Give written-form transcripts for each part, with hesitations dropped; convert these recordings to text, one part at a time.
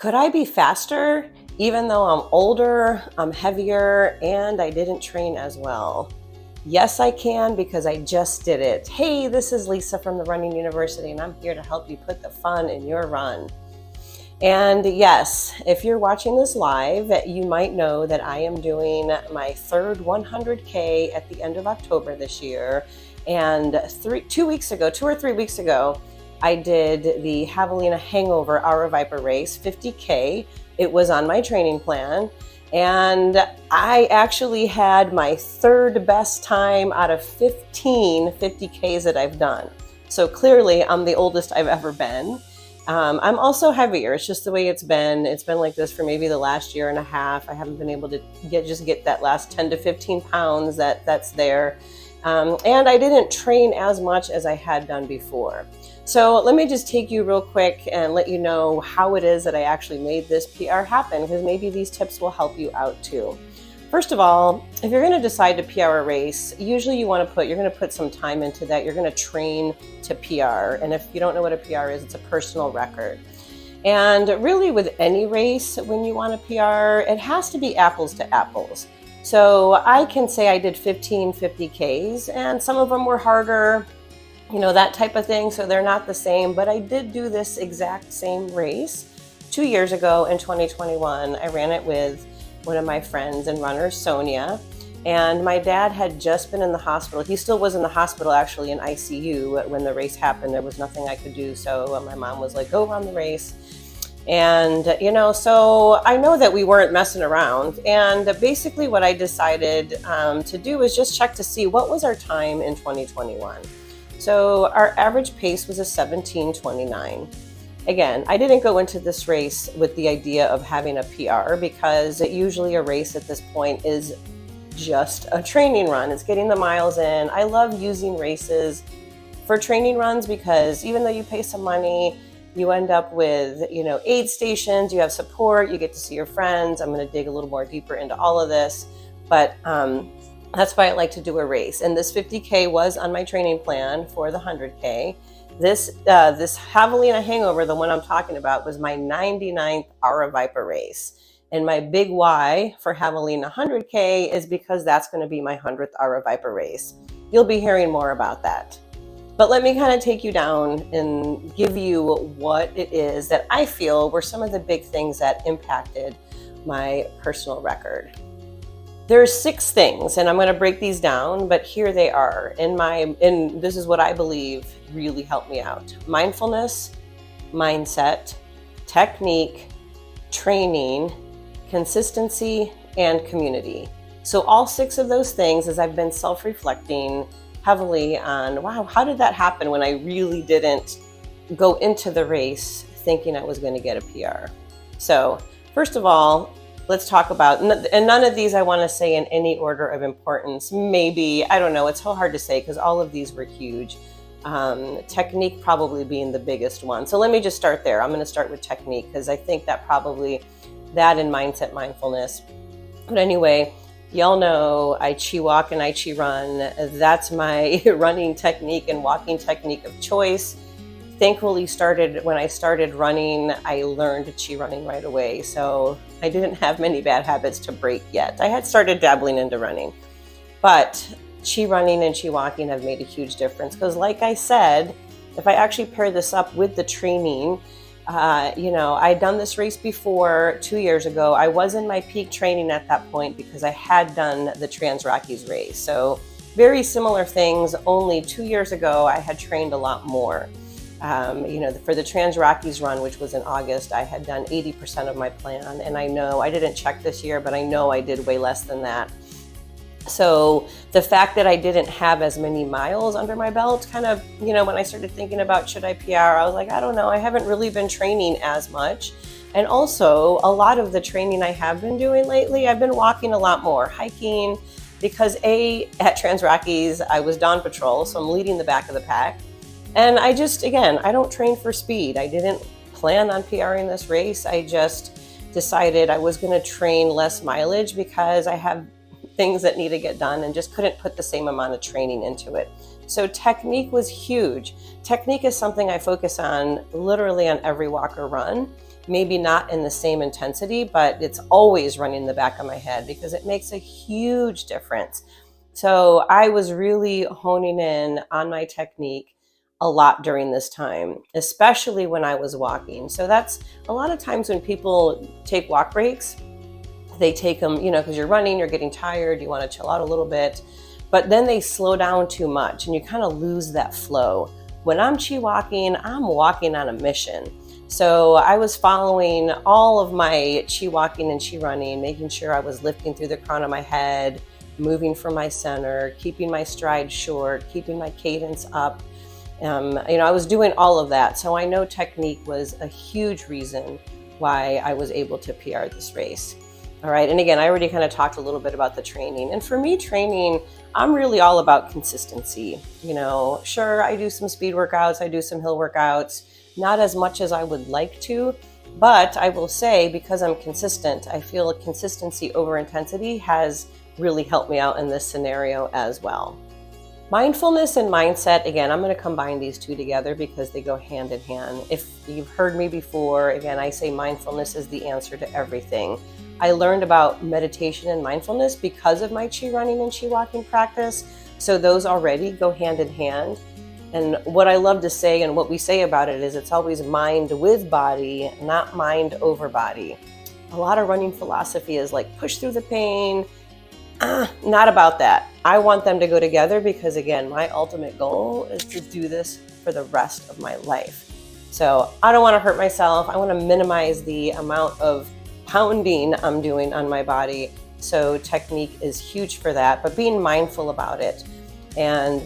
Could I be faster even though I'm older, I'm heavier, and I didn't train as well? Yes, I can because I just did it. Hey, this is Lisa from the Running University, and I'm here to help you put the fun in your run. And yes, if you're watching this live, you might know that I am doing my third 100K at the end of October this year. And 2 or 3 weeks ago, I did the Javelina Hangover Aura Viper race, 50K. It was on my training plan. And I actually had my third best time out of 15 50Ks that I've done. So clearly I'm the oldest I've ever been. I'm also heavier. It's just the way it's been. It's been like this for maybe the last year and a half. I haven't been able to get that last 10 to 15 pounds that's there. And I didn't train as much as I had done before. So let me just take you real quick and let you know how it is that I actually made this PR happen, because maybe these tips will help you out too. First of all, if you're going to decide to PR a race, usually you're going to put some time into that. You're going to train to PR. And if you don't know what a PR is, it's a personal record. And really with any race, when you want a PR, it has to be apples to apples. So I can say I did 15 50Ks, and some of them were harder, that type of thing. So they're not the same, but I did do this exact same race 2 years ago in 2021. I ran it with one of my friends and runners, Sonia, and my dad had just been in the hospital. He still was in the hospital, actually in ICU when the race happened. There was nothing I could do. So my mom was like, go run the race. And, so I know that we weren't messing around. And basically what I decided to do was just check to see what was our time in 2021. So our average pace was a 17:29. Again, I didn't go into this race with the idea of having a PR, because usually a race at this point is just a training run. It's getting the miles in. I love using races for training runs because even though you pay some money, you end up with, aid stations, you have support, you get to see your friends. I'm going to dig a little more deeper into all of this, but that's why I like to do a race. And this 50K was on my training plan for the 100K. This Javelina Hangover, the one I'm talking about, was my 99th Aura Viper race. And my big why for Javelina 100K is because that's going to be my 100th Aura Viper race. You'll be hearing more about that. But let me kind of take you down and give you what it is that I feel were some of the big things that impacted my personal record. There's 6 things, and I'm going to break these down, but here they are. And this is what I believe really helped me out. Mindfulness, mindset, technique, training, consistency, and community. So all 6 of those things, as I've been self-reflecting heavily on, wow, how did that happen when I really didn't go into the race thinking I was going to get a PR? So first of all, let's talk about, and none of these I want to say in any order of importance. Maybe, I don't know, it's so hard to say because all of these were huge. Technique probably being the biggest one. So let me just start there. I'm going to start with technique because I think that and mindset, mindfulness. But anyway, y'all know I chi walk and I chi run. That's my running technique and walking technique of choice. Thankfully, when I started running, I learned chi running right away. So I didn't have many bad habits to break yet. I had started dabbling into running, but chi running and chi walking have made a huge difference. Because like I said, if I actually pair this up with the training, I'd done this race before 2 years ago. I was in my peak training at that point because I had done the Trans Rockies race. So very similar things, only 2 years ago, I had trained a lot more. For the Trans Rockies run, which was in August, I had done 80% of my plan. And I know I didn't check this year, but I know I did way less than that. So the fact that I didn't have as many miles under my belt kind of, when I started thinking about should I PR, I was like, I don't know, I haven't really been training as much. And also a lot of the training I have been doing lately, I've been walking a lot more, hiking, because at Trans Rockies, I was Dawn Patrol, so I'm leading the back of the pack. And I don't train for speed. I didn't plan on PRing this race. I just decided I was going to train less mileage because I have things that need to get done and just couldn't put the same amount of training into it. So technique was huge. Technique is something I focus on literally on every walk or run maybe not in the same intensity, but it's always running in the back of my head because it makes a huge difference. So I was really honing in on my technique a lot during this time, especially when I was walking. So that's a lot of times when people take walk breaks, they take them, because you're running, you're getting tired, you want to chill out a little bit, but then they slow down too much and you kind of lose that flow. When I'm chi walking, I'm walking on a mission. So I was following all of my chi walking and chi running, making sure I was lifting through the crown of my head, moving from my center, keeping my stride short, keeping my cadence up. I was doing all of that. So I know technique was a huge reason why I was able to PR this race. All right. And again, I already kind of talked a little bit about the training. And for me, training, I'm really all about consistency. Sure, I do some speed workouts, I do some hill workouts, not as much as I would like to. But I will say, because I'm consistent, I feel consistency over intensity has really helped me out in this scenario as well. Mindfulness and mindset, again, I'm going to combine these two together because they go hand in hand. If you've heard me before, again, I say mindfulness is the answer to everything. I learned about meditation and mindfulness because of my chi running and chi walking practice. So those already go hand in hand. And what I love to say and what we say about it is it's always mind with body, not mind over body. A lot of running philosophy is like push through the pain. Not about that. I want them to go together because, again, my ultimate goal is to do this for the rest of my life. So I don't want to hurt myself. I want to minimize the amount of pounding I'm doing on my body. So technique is huge for that, but being mindful about it. And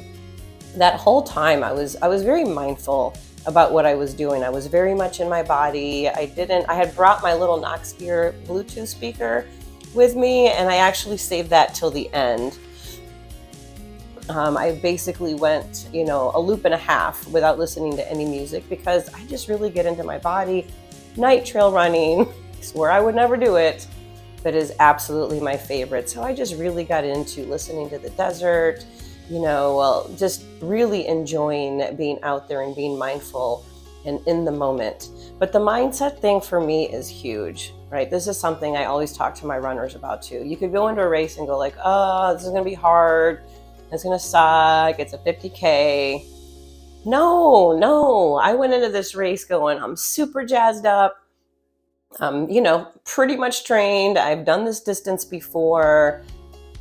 that whole time I was very mindful about what I was doing. I was very much in my body. I had brought my little Knox Gear Bluetooth speaker with me, and I actually saved that till the end. I basically went, a loop and a half without listening to any music because I just really get into my body. Night trail running, I swear I would never do it, but is absolutely my favorite. So I just really got into listening to the desert, just really enjoying being out there and being mindful and in the moment. But the mindset thing for me is huge, right? This is something I always talk to my runners about too. You could go into a race and go like, oh, this is gonna be hard. It's gonna suck. It's a 50K. No. I went into this race going, I'm super jazzed up. Pretty much trained. I've done this distance before.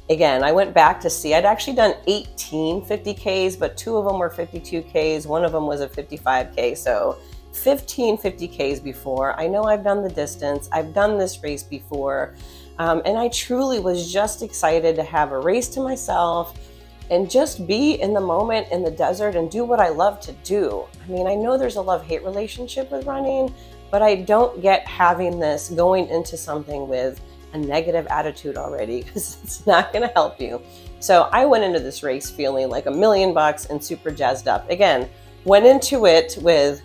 Again, I went back to see, I'd actually done 18 50Ks, but 2 of them were 52Ks. One of them was a 55K. So 15 50Ks before. I know I've done the distance. I've done this race before. And I truly was just excited to have a race to myself and just be in the moment in the desert and do what I love to do. I mean, I know there's a love-hate relationship with running, but I don't get having this going into something with a negative attitude already because it's not going to help you. So I went into this race feeling like $1,000,000 and super jazzed up. Again, went into it with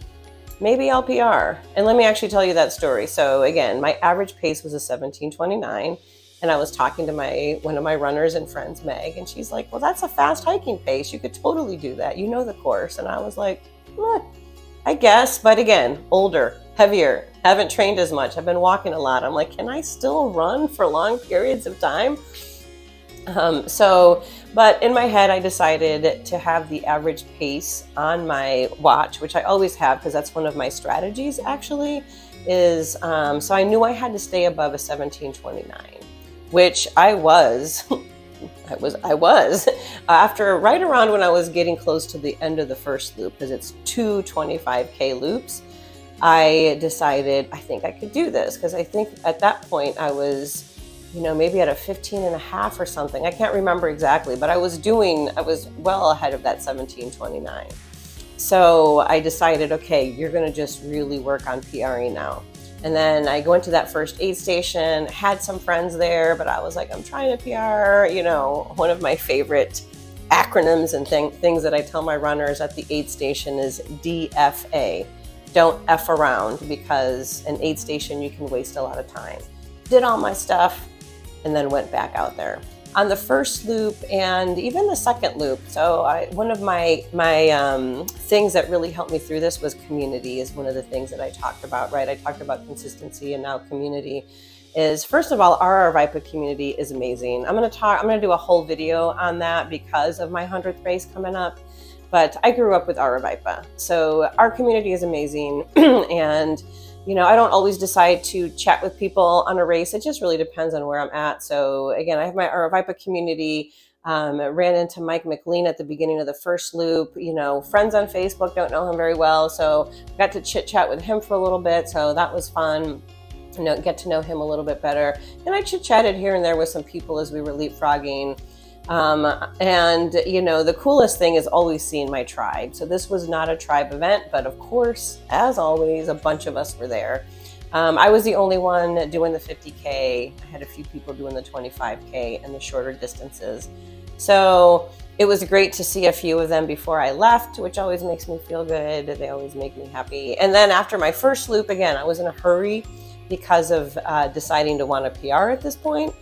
maybe LPR. And let me actually tell you that story. So again, my average pace was a 17:29. And I was talking to one of my runners and friends, Meg, and she's like, well, that's a fast hiking pace. You could totally do that. You know the course. And I was like, I guess. But again, older, heavier, haven't trained as much. I've been walking a lot. I'm like, can I still run for long periods of time? But in my head, I decided to have the average pace on my watch, which I always have because that's one of my strategies actually is, so I knew I had to stay above a 17:29, which I was. I was after right around when I was getting close to the end of the first loop, because it's 2 25K loops. I decided I think I could do this because I think at that point I was, maybe at a 15 and a half or something. I can't remember exactly, but I was well ahead of that 17:29. So I decided, okay, you're going to just really work on PRing now. And then I go into that first aid station, had some friends there, but I was like, I'm trying to PR, one of my favorite acronyms and things that I tell my runners at the aid station is DFA. Don't F around, because an aid station, you can waste a lot of time. Did all my stuff and then went back out there. on the first loop and even the second loop. So one of my things that really helped me through this was community, is one of the things that I talked about, right? I talked about consistency, and now community is, first of all, our Vipa community is amazing. I'm going to do a whole video on that because of my 100th race coming up. But I grew up with Vipa, so our community is amazing. And I don't always decide to chat with people on a race. It just really depends on where I'm at. So again, I have my Vipa community. Ran into Mike McLean at the beginning of the first loop. Friends on Facebook, don't know him very well, so got to chit chat with him for a little bit. So that was fun. Get to know him a little bit better. And I chit-chatted here and there with some people as we were leapfrogging. And the coolest thing is always seeing my tribe. So this was not a tribe event, but of course, as always, a bunch of us were there. I was the only one doing the 50K. I had a few people doing the 25K and the shorter distances. So it was great to see a few of them before I left, which always makes me feel good. They always make me happy. And then after my first loop, again, I was in a hurry because of deciding to want a PR at this point.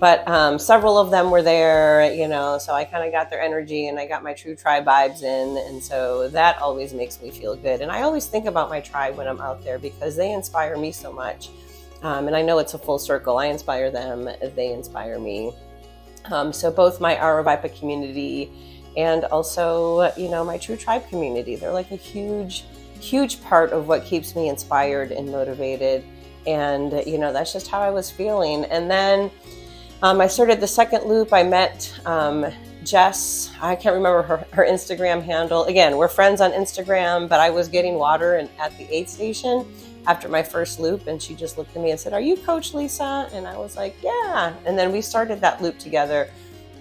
But several of them were there, so I kind of got their energy and I got my true tribe vibes in. And so that always makes me feel good. And I always think about my tribe when I'm out there because they inspire me so much. And I know it's a full circle. I inspire them, they inspire me. So both my Vipa community and also, my true tribe community, they're like a huge, huge part of what keeps me inspired and motivated. And, that's just how I was feeling. And then I started the second loop. I met Jess. I can't remember her Instagram handle. Again, we're friends on Instagram, but I was getting water at the aid station after my first loop. And she just looked at me and said, "Are you Coach Lisa?" And I was like, "Yeah." And then we started that loop together.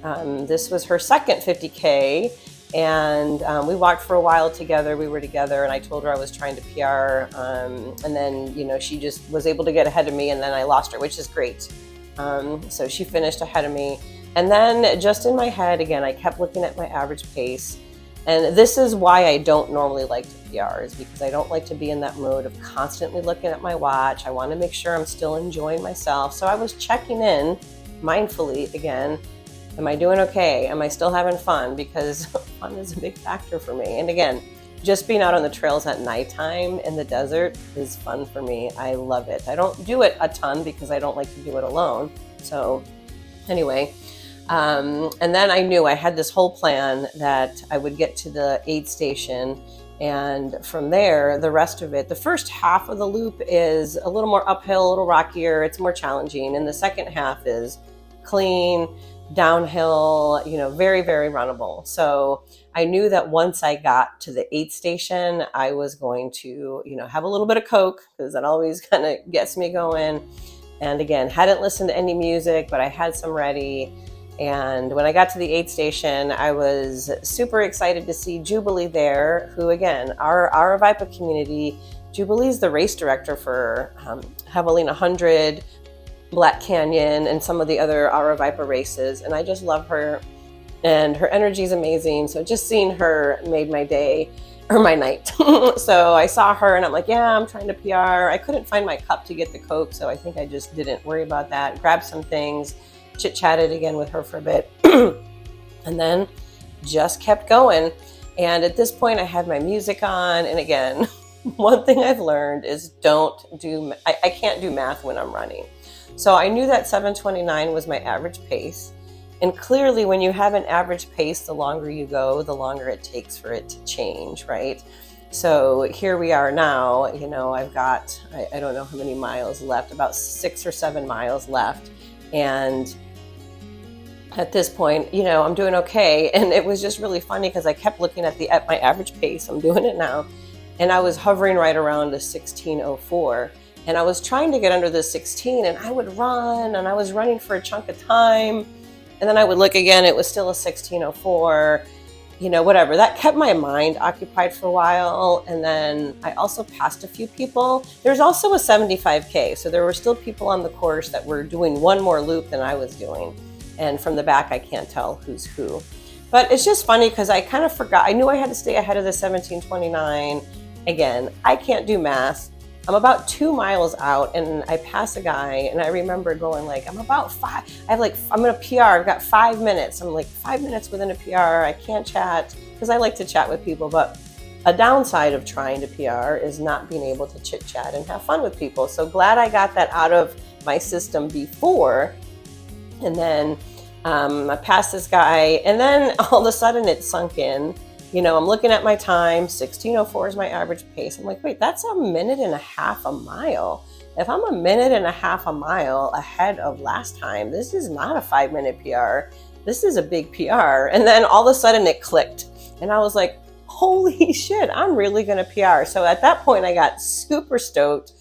This was her second 50K. And we walked for a while together. We were together, and I told her I was trying to PR. And then, she just was able to get ahead of me, and then I lost her, which is great. So she finished ahead of me. And then just in my head, again, I kept looking at my average pace. And this is why I don't normally like to PR, is because I don't like to be in that mode of constantly looking at my watch. I want to make sure I'm still enjoying myself. So I was checking in mindfully again. Am I doing okay? Am I still having fun? Because fun is a big factor for me. And again, just being out on the trails at nighttime in the desert is fun for me. I love it. I don't do it a ton because I don't like to do it alone. So anyway, and then I knew I had this whole plan that I would get to the aid station. And from there, the rest of it, the first half of the loop is a little more uphill, a little rockier. It's more challenging. And the second half is clean, downhill, very, very runnable. So I knew that once I got to the aid station, I was going to, have a little bit of Coke, because that always kind of gets me going. And again, hadn't listened to any music, but I had some ready. And when I got to the aid station, I was super excited to see Jubilee there, who again, our Vipa community, Jubilee's the race director for Javelina 100, Black Canyon, and some of the other Vipa races. And I just love her, and her energy is amazing. So just seeing her made my day, or my night. So I saw her and I'm like, yeah, I'm trying to PR. I couldn't find my cup to get the Coke, so I think I just didn't worry about that. Grabbed some things, chit-chatted again with her for a bit, and then just kept going. And at this point I had my music on. And again, one thing I've learned is I can't do math when I'm running. So I knew that 7:29 was my average pace. And clearly when you have an average pace, the longer you go, the longer it takes for it to change, right? So here we are now, I've got, I don't know how many miles left, about 6 or 7 miles left. And at this point, I'm doing okay. And it was just really funny because I kept looking at my average pace. I'm doing it now. And I was hovering right around the 16:04. And I was trying to get under the 16, and I would run, and I was running for a chunk of time. And then I would look again, it was still a 16:04, whatever. That kept my mind occupied for a while. And then I also passed a few people. There's also a 75K. So there were still people on the course that were doing one more loop than I was doing. And from the back, I can't tell who's who. But it's just funny because I kind of forgot. I knew I had to stay ahead of the 17:29. Again, I can't do math. I'm about 2 miles out and I pass a guy and I remember going like, I'm gonna PR, I've got 5 minutes. I'm like 5 minutes within a PR, I can't chat, because I like to chat with people, but a downside of trying to PR is not being able to chit chat and have fun with people. So glad I got that out of my system before. And then I passed this guy, and then all of a sudden it sunk in. I'm looking at my time, 16:04 is my average pace. I'm like, wait, that's a minute and a half a mile. If I'm a minute and a half a mile ahead of last time, this is not a 5-minute PR. This is a big PR. And then all of a sudden it clicked. And I was like, holy shit, I'm really going to PR. So at that point, I got super stoked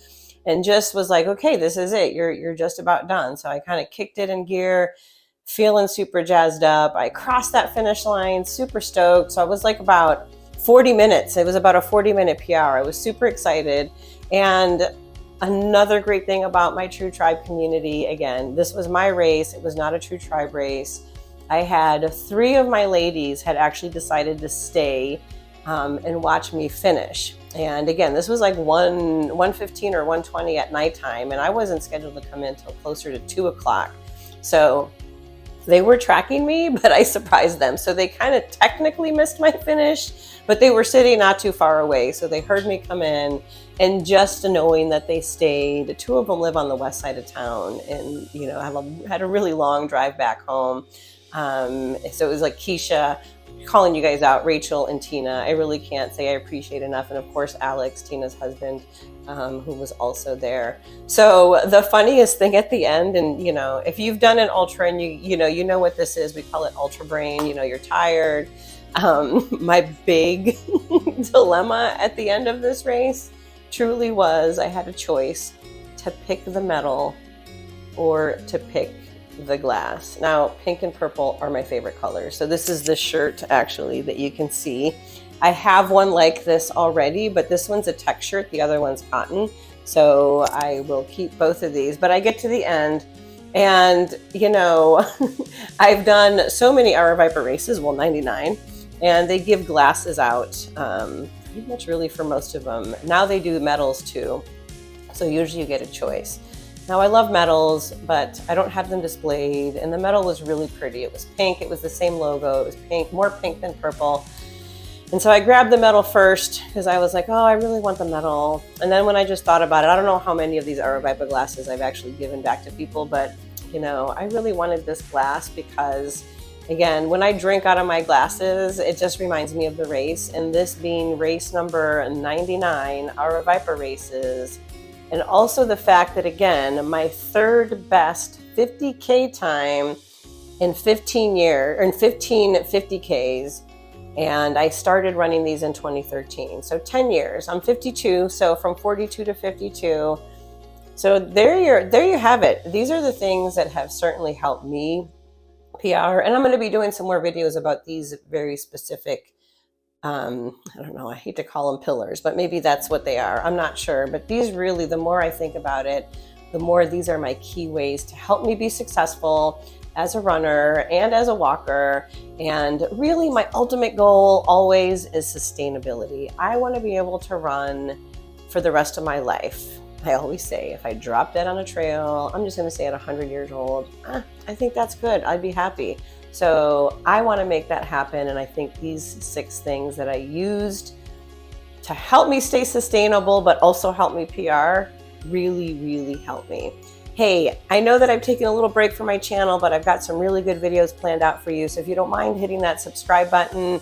and just was like, okay, this is it. You're just about done. So I kind of kicked it in gear, feeling super jazzed up. I crossed that finish line, super stoked. So I was like about 40 minutes. It was about a 40-minute PR. I was super excited. And another great thing about my True Tribe community, again, this was my race. It was not a True Tribe race. I had 3 of my ladies had actually decided to stay and watch me finish. And again, this was like 1:15 or 1:20 at nighttime, and I wasn't scheduled to come in until closer to 2 o'clock. So they were tracking me, but I surprised them. So they kind of technically missed my finish, but they were sitting not too far away. So they heard me come in, and just knowing that they stayed, 2 of them live on the west side of town, and had a really long drive back home. So it was like Keisha, calling you guys out, Rachel and Tina. I really can't say I appreciate enough. And of course, Alex, Tina's husband, who was also there. So the funniest thing at the end, and if you've done an ultra and you know what this is, we call it ultra brain, you're tired. My big dilemma at the end of this race truly was, I had a choice to pick the medal or to pick the glass. Now, pink and purple are my favorite colors. So this is the shirt actually that you can see. I have one like this already, but this one's a tech shirt. The other one's cotton. So I will keep both of these, but I get to the end and, I've done so many Aura Viper races, 99, and they give glasses out pretty much really for most of them. Now they do medals too. So usually you get a choice. Now I love medals, but I don't have them displayed, and the medal was really pretty. It was pink, it was the same logo, it was pink, more pink than purple. And so I grabbed the medal first because I was like, oh, I really want the medal. And then when I just thought about it, I don't know how many of these Aura Viper glasses I've actually given back to people, but I really wanted this glass because, again, when I drink out of my glasses, it just reminds me of the race. And this being race number 99, Aura Viper races, and also the fact that, again, my 3rd best 50K time in 15 50Ks. And I started running these in 2013. So 10 years. I'm 52. So from 42 to 52. So there you have it. These are the things that have certainly helped me PR. And I'm going to be doing some more videos about these very specific, I don't know, I hate to call them pillars, but maybe that's what they are. I'm not sure. But these really, the more I think about it, the more these are my key ways to help me be successful as a runner and as a walker. And really my ultimate goal always is sustainability. I want to be able to run for the rest of my life. I always say, if I drop dead on a trail, I'm just going to say at 100 years old, I think that's good. I'd be happy. So I want to make that happen. And I think these 6 things that I used to help me stay sustainable, but also help me PR, really, really help me. Hey, I know that I've taken a little break from my channel, but I've got some really good videos planned out for you. So if you don't mind hitting that subscribe button,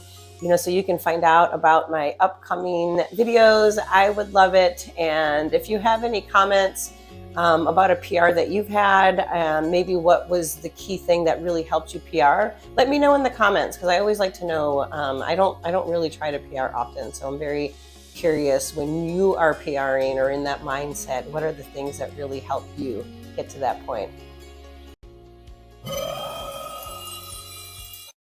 so you can find out about my upcoming videos, I would love it. And if you have any comments about a PR that you've had, maybe what was the key thing that really helped you PR, let me know in the comments, because I always like to know. I don't really try to PR often, so I'm very curious, when you are PRing or in that mindset, what are the things that really help you get to that point?